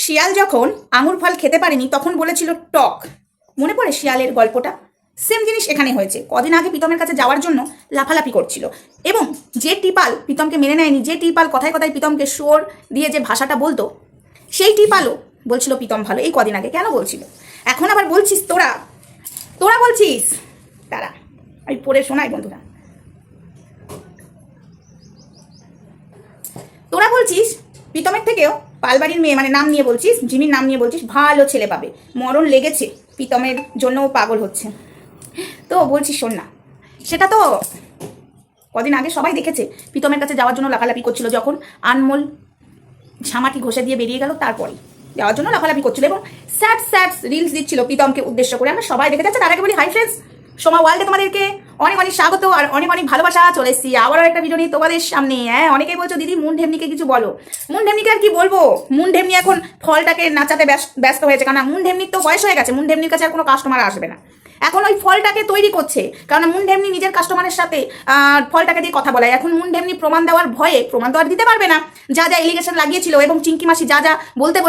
শিয়াল যখন আঙুর ফল খেতে পারেনি তখন বলেছিল টক। মনে পড়ে শিয়ালের গল্পটা? সেম জিনিস এখানে হয়েছে। কদিন আগে প্রীতমের কাছে যাওয়ার জন্য লাফালাফি করছিল এবং যে টিপাল প্রীতমকে মেনে নেয়নি, যে টিপাল কথায় কথায় প্রীতমকে সোর দিয়ে যে ভাষাটা বলতো, সেই টিপালও বলছিল প্রীতম ভালো। এই কদিন আগে কেন বলছিল, এখন আবার বলছিস তোরা তোরা বলছিস। তারা আমি পড়ে শোনাই বন্ধুরা, তোরা বলছিস প্রীতমের থেকেও পালবাড়ির মেয়ে মানে নাম নিয়ে বলছিস, জিমির নাম নিয়ে বলছিস ভালো ছেলে পাবে, মরণ লেগেছে প্রীতমের জন্য, ও পাগল হচ্ছে। তো বলছিস শোন না, সেটা তো কদিন আগে সবাই দেখেছে প্রীতমের কাছে যাওয়ার জন্য লাফালাফি করছিল, যখন আনমোল ঝামাটি ঘষে দিয়ে বেরিয়ে গেল তারপরেই যাওয়ার জন্য লাফালাফি করছিল এবং স্যাড স্যাড রিলস দিচ্ছিল প্রীতমকে উদ্দেশ্য করে। আমরা সবাই দেখে যাচ্ছে। তার আগে বলি হাই ফ্রেন্ডস, সোমা ওয়ার্ল্ডে তোমাদেরকে অনেক অনেক স্বাগত আর অনেক অনেক ভালোবাসা। চলে এসেছি আবারও একটা ভিডিও নিয়ে তোমাদের সামনে। হ্যাঁ, অনেকেই বলছো দিদি মুন ঢেমনিকে কিছু বলো। মুন ঢেমনিকে আর কি বলবো, মুন ঢেমনি এখন ফলটাকে নাচাতে ব্যস্ত হয়েছে, কারণ মুন ঢেমনির তো বয়স হয়ে গেছে, মুন ঢেমনির কাছে আর কোনো কাস্টমার আসবে না। এখন ওই ফলটাকে তৈরি করছে, কারণ মুন ঢেমনি নিজের কাস্টমারের সাথে ফলটাকে দিয়ে কথা বলায়। এখন মুন ঢেমনি প্রমাণ দেওয়ার ভয়ে, প্রমাণ তো আর দিতে পারবে না, যা যা এলিগেশন লাগিয়েছিল এবং চিঙ্কি মাসি যা যা বলতে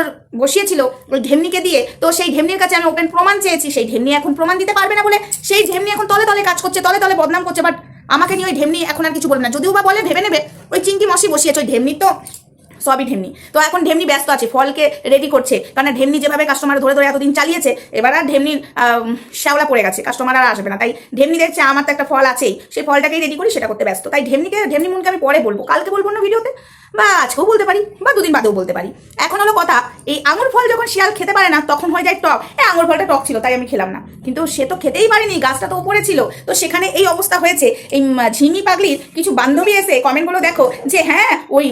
বসিয়েছিল ওই ঢেমনিকে দিয়ে, তো সেই ঢেমনির কাছে আমি ওপেন প্রমাণ চেয়েছি। সেই ঢেমনি এখন প্রমাণ দিতে পারবে না বলে সেই ঢেমনি এখন তলে তলে কাজ করছে, তলে তলে বদনাম করছে। বাট আমাকে নিয়ে ওই ঢেমনি এখন আর কিছু বলবে না, যদিও বা বলে ভেবে নেবে ওই চিঙ্কি মাসি বসিয়েছে, ওই ঢেমনি তো সবই ঢেমনি। তো এখন ঢেমনি ব্যস্ত আছে, ফলকে রেডি করছে, কারণ ঢেমনি যেভাবে কাস্টমার ধরে ধরে এতদিন চালিয়েছে, এবার আর ঢেমনির শ্যাওলা পড়ে গেছে, কাস্টমার আর আসবে না। তাই ঢেমনি দেখছে আমার তো একটা ফল আছেই, সেই ফলটাকেই রেডি করি, সেটা করতে ব্যস্ত। তাই ঢেমনি মুনকে আমি পরে বলবো, কালকে বলবো না ভিডিওতে, বা আজকেও বলতে পারি, বা দুদিন বাদেও বলতে পারি। এখন হলো কথা, এই আঙুর ফল যখন শিয়াল খেতে পারে না তখন হয়ে যায় টক। আঙুর ফলটা টক ছিল তাই আমি খেলাম না, কিন্তু সে তো খেতেই পারেনি, গাছটা তো উপরে ছিল। তো সেখানে এই অবস্থা হয়েছে। এই ঝিমি পাগলির কিছু বান্ধবী এসে কমেন্টগুলো দেখো যে হ্যাঁ ওই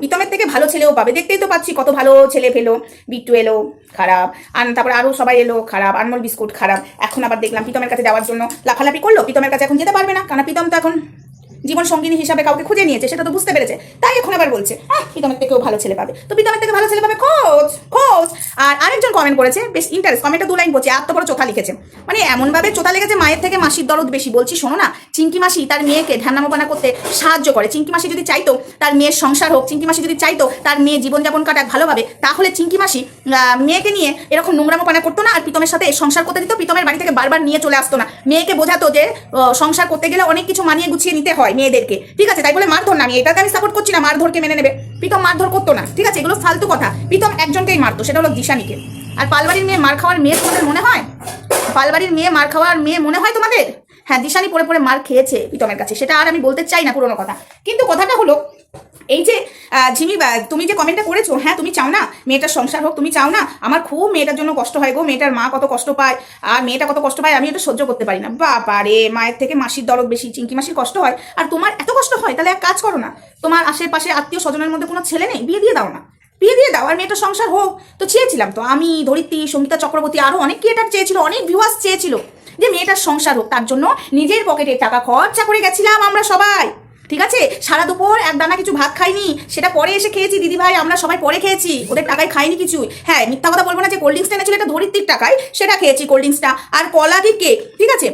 প্রীতমের থেকে ভালো ছেলেও পাবে। দেখতেই তো পাচ্ছি কত ভালো ছেলে পেলো, বিট্টু এলো খারাপ, আর তারপরে আরও সবাই এলো খারাপ, আনমোল বিস্কুট খারাপ। এখন আবার দেখলাম প্রীতমের কাছে যাওয়ার জন্য লাফালাফি করলো। প্রীতমের কাছে এখন যেতে পারবে না, কারণ প্রীতম তো এখন জীবন সঙ্গিনী হিসাবে কাউকে খুঁজে নিয়েছে, সেটা তো বুঝতে পেরেছে। তাই এখন আবার বলছে হ্যাঁ প্রীতমের থেকেও ভালো ছেলে পাবে। তো প্রীতমের থেকে ভালো ছেলে পাবে খোঁজ খোঁজ। আর আরেকজন কমেন্ট করেছে, বেশ ইন্টারেস্ট, কমেন্টটা 2 লাইন বলছে, এত বড় চোথা লিখেছে, মানে এমনভাবে চোথা লেগেছে মায়ের থেকে মাসির দরদ বেশি। বলছি শোনো না, চিঙ্কি মাসি তার মেয়েকে ঢ্যামনামোপানা করতে সাহায্য করে। চিঙ্কি মাসি যদি চাইতো তার মেয়ের সংসার হোক, চিঙ্কি মাসি যদি চাইতো তার মেয়ে জীবনযাপন কাটাক ভালোভাবে, তাহলে চিঙ্কি মাসি মেয়েকে নিয়ে এরকম নোংরামোপানা করতো না, আর প্রীতমের সাথে সংসার করতে দিত। প্রীতমের বাড়ি থেকে বারবার নিয়ে চলে আসতো না, মেয়েকে বোঝাতো যে সংসার করতে গেলে অনেক কিছু মানিয়ে গুছিয়ে নিতে হয় মেয়েদেরকে, ঠিক আছে? তাই বলে মারধর না, আমি এটাকে আমি সাপোর্ট করছি না, মারধরকে মেনে নেবে। প্রীতম মারধর করতো না, ঠিক আছে? এগুলো ফালতু কথা। প্রীতম একজনকেই মারতো, সেটা হলো দিশানিকে। আর পালবাড়ির মেয়ে মার খাওয়ার মেয়ে তোমাদের মনে হয়? পালবাড়ির মেয়ে মার খাওয়ার মেয়ে মনে হয় তোমাদের? হ্যাঁ, দিশানি পরে পরে মার খেয়েছে প্রীতমের কাছে, সেটা আর আমি বলতে চাই না, পুরোনো কথা। কিন্তু কথাটা হলো এই যে ঝিমি, তুমি যে কমেন্টটা করেছো, হ্যাঁ তুমি চাও না মেয়েটার সংসার হোক, তুমি চাও না। আমার খুব মেয়েটার জন্য কষ্ট হয় গো, মেয়েটার মা কত কষ্ট পায়, আর মেয়েটা কত কষ্ট পায় আমি এটা সহ্য করতে পারি না। বাবা রে, মায়ের থেকে মাসির দরদ বেশি, চিঙ্কি মাসির কষ্ট হয় আর তোমার এত কষ্ট হয়। তাহলে এক কাজ করো না, তোমার আশেপাশে আত্মীয় স্বজনের মধ্যে কোনো ছেলে নেই, বিয়ে দিয়ে দাও না, বিয়ে দিয়ে দাও, আর মেয়েটার সংসার হোক। তো চেয়েছিলাম তো আমি, ধরিত্রী, সঙ্গীতা চক্রবর্তী, আরো অনেক ক্রিয়েটার চেয়েছিল, অনেক ভিউয়ার্স চেয়েছিল যে মেয়েটার সংসার হোক। তার জন্য নিজের পকেটে টাকা খরচা করে গেছিলাম আমরা সবাই, ঠিক আছে? সারা দুপুর এক দানা কিছু ভাত খাইনি, সেটা পরে এসে খেয়েছি দিদি ভাই, আমরা সবাই পরে খেয়েছি, ওদের টাকায় খাইনি কিছু। হ্যাঁ, মিথ্যা কথা বলবো না যে কোল্ড ড্রিঙ্কসটা এনেছিল এটা ধরিত্রীর টাকায়, সেটা খেয়েছি কোল্ড ড্রিঙ্কসটা, আর কলা কি কেক, ঠিক আছে?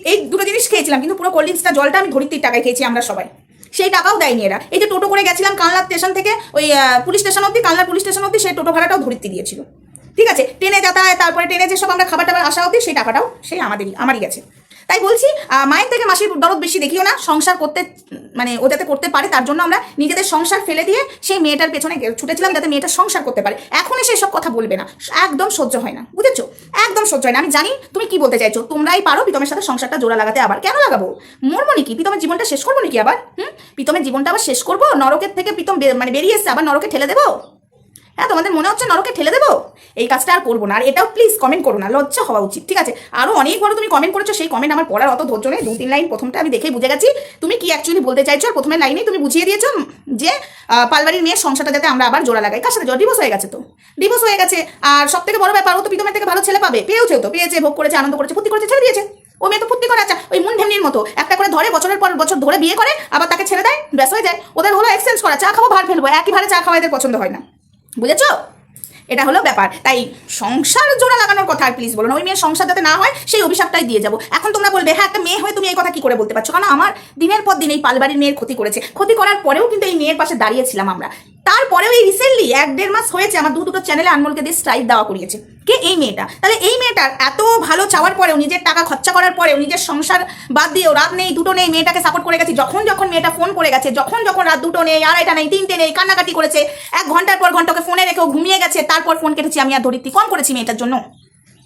এই দুটো জিনিস খেয়েছিলাম, কিন্তু পুরো কোল্ড ড্রিঙ্কসটা জলটা আমি ধরিত্রীর টাকায় খেয়েছি আমরা সবাই, সেই টাকাও দেয়নি এরা। এই যে টোটো করে গেছিলাম কানলা স্টেশন থেকে ওই পুলিশ স্টেশন অব্দি, কানলা পুলিশ স্টেশন অব্দি, সেই টোটো ভাড়াটাও ধরিত্রী দিয়েছিল, ঠিক আছে? ট্রেনে যাতায়াত, তারপরে ট্রেনে যেসব আমরা খাবার টাবার আসা অব্দি সেই টাকাটাও সেই আমারই গেছে। তাই বলছি মায়ের থেকে মাসির দরদ বেশি দেখিও না। সংসার করতে মানে ও যাতে করতে পারে তার জন্য আমরা নিজেদের সংসার ফেলে দিয়ে সেই মেয়েটার পেছনে ছুটেছিলাম যাতে মেয়েটা সংসার করতে পারে। এখন এসে এসব কথা বলবে না, একদম সহ্য হয় না, বুঝেছো? একদম সহ্য হয় না। আমি জানি তুমি কি বলতে চাইছো, তোমরাই পারো প্রীতমের সাথে সংসারটা জোড়া লাগাতে। আবার কেন লাগাবো? মরবো নাকি? প্রীতমের জীবনটা শেষ করবো নাকি আবার? প্রীতমের জীবনটা আবার শেষ করবো? নরকের থেকে প্রীতম মানে বেরিয়ে এসছে, আবার নরকে ঠেলে দেবো? হ্যাঁ, তোমাদের মনে হচ্ছে নরকে ঠেলে দেবো? এই কাজটা আর করবো না। আর এটাও প্লিজ কমেন্ট করো না, লজ্জা হওয়া উচিত, ঠিক আছে? আরও অনেক বড় তুমি কমেন্ট করেছো, সেই কমেন্ট আমার পড়ার অত ধৈর্য নেই। 2-3 লাইন প্রথমটা আমি দেখেই বুঝে গেছি তুমি কি অ্যাকচুয়ালি বলতে চাইছো। আর প্রথমে লাইনেই তুমি বুঝিয়ে দিয়েছো যে পালবাড়ির মেয়ের সংসারটা যাতে আমরা আবার জোড়া লাগাই। কার সাথে? ডিভোর্স হয়ে গেছে, তো ডিভোর্স হয়ে গেছে। আর সব থেকে বড় ব্যাপার, ও তো প্রীতমের থেকে ভালো ছেলে পাবে, পেয়েছে, ভোগ করেছে, আনন্দ করেছে, ফুর্তি করেছে, ছেড়ে দিয়েছে। ও মেয়ে তো ফুর্তি করে, আচ্ছা ওই মুন ঢেমনির মতো একটা করে ধরে বছরের পর বছর ধরে বিয়ে করে, আবার তাকে ছেড়ে দেয়, ব্যাস হয়ে যায়। ওদের হলো এক্সচেঞ্জ করা, চা খাবো ভাত ফেলবো, একই ভারে চা খাওয়া এদের পছন্দ হয় না, বুঝেছো? এটা হলো ব্যাপার। তাই সংসার জোড়া লাগানোর কথা আর প্লিজ বলো না, ওই মেয়ের সংসার যাতে না হয় সেই অভিশাপটাই দিয়ে যাবো। এখন তোমরা বলবে হ্যাঁ একটা মেয়ে হয়ে তুমি এই কথা কি করে বলতে পারছো? কারণ আমার দিনের পর দিন এই পালবাড়ির মেয়ের ক্ষতি করেছে, ক্ষতি করার পরেও কিন্তু এই মেয়ের পাশে দাঁড়িয়েছিলাম আমরা। তারপরেও এই রিসেন্টলি 1-1.5 মাস হয়েছে আমার দুটো চ্যানেলে আনমোলকে দিয়ে স্ট্রাইক দেওয়া করিয়েছে কে? এই মেয়েটা। তাহলে এই মেয়েটার এত ভালো চাওয়ার পরেও, নিজের টাকা খরচা করার পরেও, নিজের সংসার বাদ দিয়েও, রাত নেই দুটো নেই মেয়েটাকে সাপোর্ট করে গেছি, যখন মেয়েটা ফোন করে গেছে, যখন রাত দুটো নেই, আড়াইটা নেই, তিনটে নেই, কান্নাকাটি করেছে, 1 ঘন্টার পর ঘন্টাকে ফোনে রেখেও ঘুমিয়ে গেছে, তারপর ফোন কেটেছি আমি আর ধরিত্রী। কম করেছি মেয়েটার জন্য,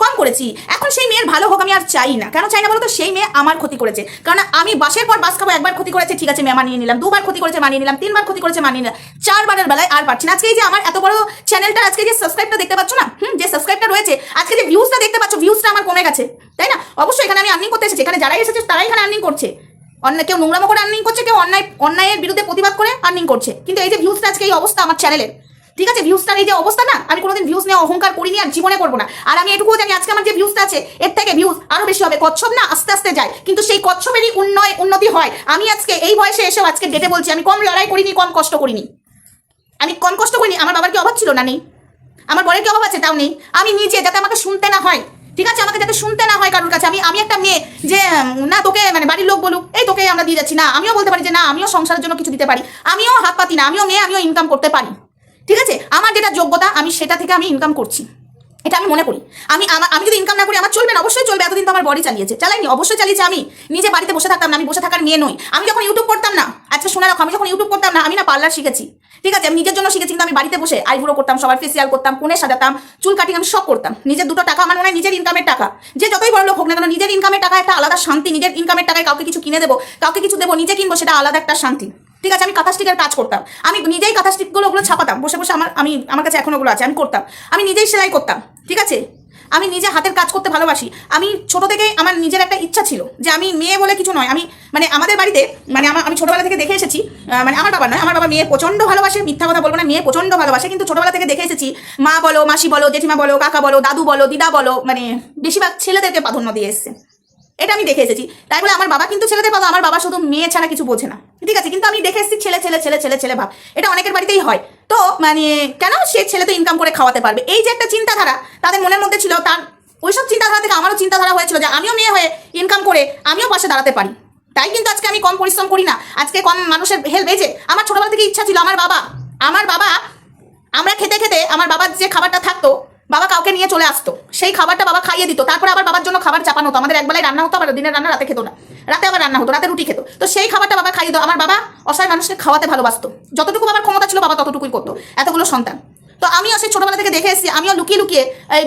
কম করেছি। এখন সেই মেয়ের ভালো হোক আমি আর চাই না। কেন চাই না বলো তো? সেই মেয়ে আমার ক্ষতি করেছে। কারণ আমি বাসের পর বাস খাবো, 1বার ক্ষতি করেছে, ঠিক আছে মেয়ে মানিয়ে নিলাম, 2বার ক্ষতি করেছে মানিয়ে নিলাম, 3বার ক্ষতি করেছে মানিয়ে নিলাম, 4বারের বেলায় আর পারছি না। আজকে এই যে আমার এত বড় চ্যানেলটা, আজকে যে সাবস্ক্রাইবটা দেখতে পাচ্ছ না, যে সাবস্ক্রাইবটা রয়েছে, আজকে যে ভিউজটা দেখতে পাচ্ছ, ভিউজটা আমার কমে গেছে, তাই না? অবশ্যই এখানে আমি আর্নিং করতে এসেছি, এখানে যারাই এসেছে তারাই এখানে আর্নিং করছে। কেউ নোংরামো করে আর্নিং করছে, কেউ অন্যায়ের বিরুদ্ধে প্রতিবাদ করে আর্নিং করছে। কিন্তু এই যে ভিউজটা আজকে এই অবস্থা আমার চ্যানেলের, ঠিক আছে, ভিউজটার এই যে অবস্থা না, আমি কোনোদিন ভিউজ নিয়ে অহংকার করিনি আর জীবনে করবো না। আর আমি এটুকু জানি আজকে আমার যে ভিউজটা আছে এর থেকে ভিউজ আরো বেশি হবে। কচ্ছপ না আস্তে আস্তে যায়, কিন্তু সেই কচ্ছপেরই উন্নতি হয়। আমি আজকে এই বয়সে এসেও আজকে ডেটে বলছি, আমি কম লড়াই করিনি, কম কষ্ট করিনি, আমি কম কষ্ট করিনি। আমার বাবার কি অভাব ছিল? না, নেই। আমার বরের কি অভাব আছে? তাও নেই। আমি নিজে, যাতে আমাকে শুনতে না হয়, ঠিক আছে, আমাকে যাতে শুনতে না হয় কারোর কাছে, আমি একটা মেয়ে যে না তোকে মানে বাড়ির লোক বলুক এই তোকে আমরা দিয়ে যাচ্ছি, না, আমিও বলতে পারি যে না আমিও সংসারের জন্য কিছু দিতে পারি, আমিও হাত পাতি না, আমিও মেয়ে, আমিও ইনকাম করতে পারি, ঠিক আছে, আমার যেটা যোগ্যতা আমি সেটা থেকে আমি ইনকাম করছি, এটা আমি মনে করি। আমি যদি ইনকাম না করি আমার চলবে না? অবশ্যই চলবে। এতদিন তো আমার বডি চালাইনি, অবশ্যই চালিয়েছে। আমি নিজে বাড়িতে বসে থাকতাম না, আমি বসে থাকার মেয়ে নই। আমি যখন ইউটিউব করতাম না, আচ্ছা শোনা রাখো, আমি যখন ইউটিউব করতাম না, আমি না পার্লার শিখেছি, ঠিক আছে, আমি নিজের জন্য শিখেছি, কিন্তু আমি বাড়িতে বসে আইব্রো করতাম, সবার ফেসিয়াল করতাম, কোণে সাজাতাম, চুল কাটিং, আমি সব করতাম। নিজের দুটো টাকা, আমার মনে হয় নিজের ইনকামের টাকা, যে যতই বড় লোক হোক না কেন, নিজের ইনকামের টাকা একটা আলাদা শান্তি। নিজের ইনকামের টাকায় কাউকে কিছু কিনে দেবো, কাউকে কিছু দেবো, নিজে কিনবো, সেটা আলাদা একটা শান্তি, ঠিক আছে। আমি কাঁথা স্টিকের কাজ করতাম, আমি নিজেই কাঁথা স্টিকগুলো ওগুলো ছাপাতাম বসে বসে, আমার কাছে এখন ওগুলো আছে, আমি করতাম, আমি নিজেই সেলাই করতাম, ঠিক আছে, আমি নিজে হাতের কাজ করতে ভালোবাসি। আমি ছোট থেকেই আমার নিজের একটা ইচ্ছা ছিল যে আমি মেয়ে বলে কিছু নয়, আমি মানে আমাদের বাড়িতে মানে আমি ছোটবেলা থেকে দেখে এসেছি, মানে আমার বাবা নয়, আমার বাবা মেয়ে প্রচণ্ড ভালোবাসে, মিথ্যা কথা বলবো না, মেয়ে প্রচণ্ড ভালোবাসে, কিন্তু ছোটবেলা থেকে দেখে এসেছি মা বলো, মাসি বলো, জেঠিমা বলো, কাকা বলো, দাদু বলো, দিদা বলো, মানে বেশিরভাগ ছেলেদেরকে প্রাধান্য দিয়ে এসছে, এটা আমি দেখে এসেছি। তাই বলে আমার বাবা কিন্তু ছেলেদের পাবো, আমার বাবা শুধু মেয়ে ছাড়া কিছু বোঝে না, ঠিক আছে, কিন্তু আমি দেখে এসেছি ছেলে ছেলে ছেলে ছেলে ছেলে ভাব, এটা অনেকের বাড়িতেই হয়। তো মানে কেন সে ছেলে তো ইনকাম করে খাওয়াতে পারবে, এই যে একটা চিন্তাধারা তাদের মনের মধ্যে ছিল, তার ওইসব চিন্তাধারা থেকে আমারও চিন্তাধারা হয়েছিল যে আমিও মেয়ে হয়ে ইনকাম করে আমিও পাশে দাঁড়াতে পারি। তাই কিন্তু আজকে আমি কম পরিশ্রম করি না, আজকে কম মানুষের হেল্প। এই যে আমার ছোটবেলা থেকে ইচ্ছা ছিল, আমার বাবা আমরা খেতে খেতে আমার বাবার যে খাবারটা থাকতো, বাবা কাউকে নিয়ে চলে আসতো, সেই খাবারটা বাবা খাইয়ে দিত, তারপরে আবার বাবার জন্য খাবার চাপানো হতো। আমাদের একবেলায় রান্না হতো, আবার দিনের রান্না রাতে খেতো না, রাতে আবার রান্না হতো, রাতে রুটি খেতো, তো সেই খাবারটা বাবা খাইয়ে দিত। আমার বাবা অসহায় মানুষকে খাওয়াতে ভালোবাসতো, যতটুকু বাবার ক্ষমতা ছিল বাবা ততটুকুই করতো, এতগুলো সন্তান। তো আমিও সেই ছোটবেলা থেকে দেখে এসেছি, আমিও লুকিয়ে লুকিয়ে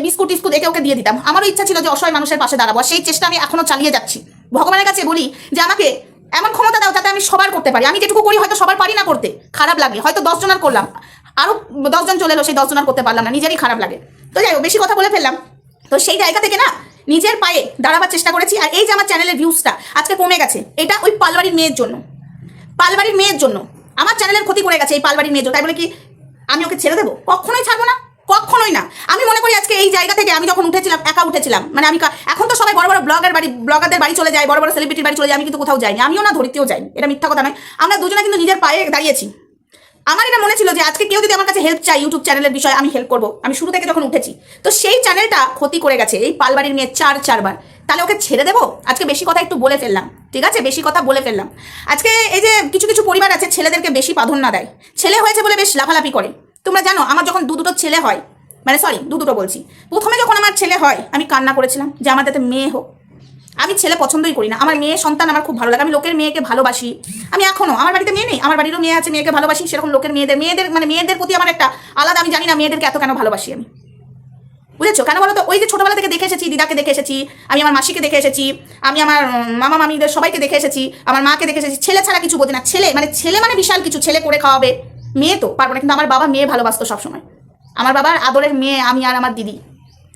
বিস্কুট টিস্কুট একে ওকে দিয়ে দিতাম। আমারও ইচ্ছা ছিল যে অসহায় মানুষের পাশে দাঁড়াবো, সেই চেষ্টা আমি এখনো চালিয়ে যাচ্ছি। ভগবানের কাছে বলি যে আমাকে এমন ক্ষমতা দাও যাতে আমি সবার করতে পারি। আমি যেটুকু করি হয়তো সবার পারি না করতে, খারাপ লাগে, হয়তো 10 জনের করলাম, আরো 10 জন চলে এলো, সেই 10 জনের করতে পারলাম না, নিজেরই খারাপ লাগে। তো যাই হোক, বেশি কথা বলে ফেললাম। তো সেই জায়গা থেকে না নিজের পায়ে দাঁড়াবার চেষ্টা করেছি। আর এই যে আমার চ্যানেলের ভিউজটা আজকে কমে গেছে, এটা ওই পালবাড়ির মেয়ের জন্য, পালবাড়ির মেয়ের জন্য আমার চ্যানেলের ক্ষতি করে গেছে এই পালবাড়ির মেয়ের জন্য। তাই বলে কি আমি ওকে ছেড়ে দেবো? কখনোই ছাড়বো না, কখনোই না। আমি মনে করি আজকে এই জায়গা থেকে আমি যখন উঠেছিলাম, একা উঠেছিলাম, মানে আমি এখন তো সবাই বড় বড় ব্লগারদের বাড়ি চলে যায়, বড় বড় সেলিব্রিটির বাড়ি চলে যায়, আমি কিন্তু কোথাও যাইনি, আমিও না ধরিত্রীও যাইনি, এটা মিথ্যা কথা নয়। আমরা দুজনে কিন্তু নিজের পায়ে দাঁড়িয়েছি। আমার এটা মনে ছিল যে আজকে কেউ যদি আমার কাছে হেল্প চাই ইউটিউব চ্যানেলের বিষয়ে, আমি হেল্প করবো। আমি শুরু থেকে যখন উঠেছি, তো সেই চ্যানেলটা ক্ষতি করে গেছে এই পালবাড়ির মেয়ে 4বার। তাহলে ওকে ছেড়ে দেবো? আজকে বেশি কথা একটু বলে ফেললাম, ঠিক আছে, বেশি কথা বলে ফেললাম। আজকে এই যে কিছু কিছু পরিবার আছে ছেলেদেরকে বেশি প্রাধান্য দেয়, ছেলে হয়েছে বলে বেশ লাফালাফি করে। তোমরা জানো আমার যখন দুটো ছেলে হয়, মানে সরি দুটো বলছি, প্রথমে যখন আমার ছেলে হয় আমি কান্না করেছিলাম যে আমার যাতে মেয়ে হোক। আমি ছেলে পছন্দই করি না, আমার মেয়ে সন্তান আমার খুব ভালো লাগে, আমি লোকের মেয়েকে ভালোবাসি। আমি এখনো, আমার বাড়িতে মেয়ে নেই, আমার বাড়িরও মেয়ে আছে, মেয়েকে ভালোবাসি, সেরকম লোকের মেয়েদের প্রতি আমার একটা আলাদা, আমি জানি না মেয়েদেরকে এত কেন ভালোবাসি আমি, বুঝেছো কেন বলো তো? ওই যে ছোটবেলা থেকে দেখে এসেছি, দিদাকে দেখে এসেছি, আমি আমার মাসিকে দেখে এসেছি, আমি আমার মামা মামিদের সবাইকে দেখে এসেছি, আমার মাকে দেখে এসেছি। ছেলে ছাড়া কিছু বোঝে না, ছেলে মানে বিশাল কিছু, ছেলে করে খাওয়াবে, মেয়ে তো পারবো না। কিন্তু আমার বাবা মেয়ে ভালোবাসতো সবসময়, আমার বাবার আদরের মেয়ে আমি আর আমার দিদি,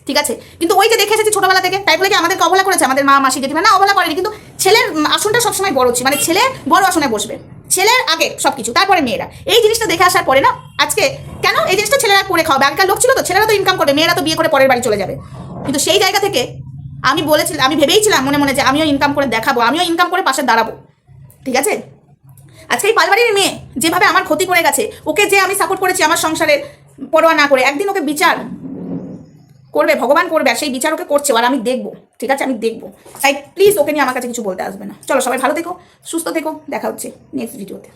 ঠিক আছে। কিন্তু ওই যে দেখে এসেছি ছোটবেলা থেকে, তাই বলে কি আমাদেরকে অবহেলা করেছে আমাদের মা মাসি জেঠিমা? না, অবহেলা করেনি, কিন্তু ছেলের আসনটা সবসময় বড় ছিল, মানে ছেলে বড় আসনে বসবে, ছেলের আগে সবকিছু, তারপরে মেয়েরা। এই জিনিসটা দেখে আসার পরে না আজকে কেন এই জিনিসটা ছেলেরা করে খাওয়াবে, আগেকার লোক ছিল তো, ছেলেরা তো ইনকাম করবে, মেয়েরা তো বিয়ে করে পরের বাড়ি চলে যাবে। কিন্তু সেই জায়গা থেকে আমি বলেছিলাম, আমি ভেবেইছিলাম মনে মনে যে আমিও ইনকাম করে দেখাবো, আমিও ইনকাম করে পাশে দাঁড়াবো, ঠিক আছে। আজকে এই পালবাড়ির মেয়ে যেভাবে আমার ক্ষতি করে গেছে, ওকে যে আমি সাপোর্ট করেছি আমার সংসারের পরোয়া না করে, একদিন ওকে বিচার করবে, ভগবান করবে, আর সেই বিচার ওকে করছে, আর আমি দেখবো, ঠিক আছে, আমি দেখবো। তাই প্লিজ ওকে নিয়ে আমার কাছে কিছু বলতে আসবে না। চলো সবাই ভালো থেকো, সুস্থ থেকো, দেখা হচ্ছে নেক্সট ভিডিওতে।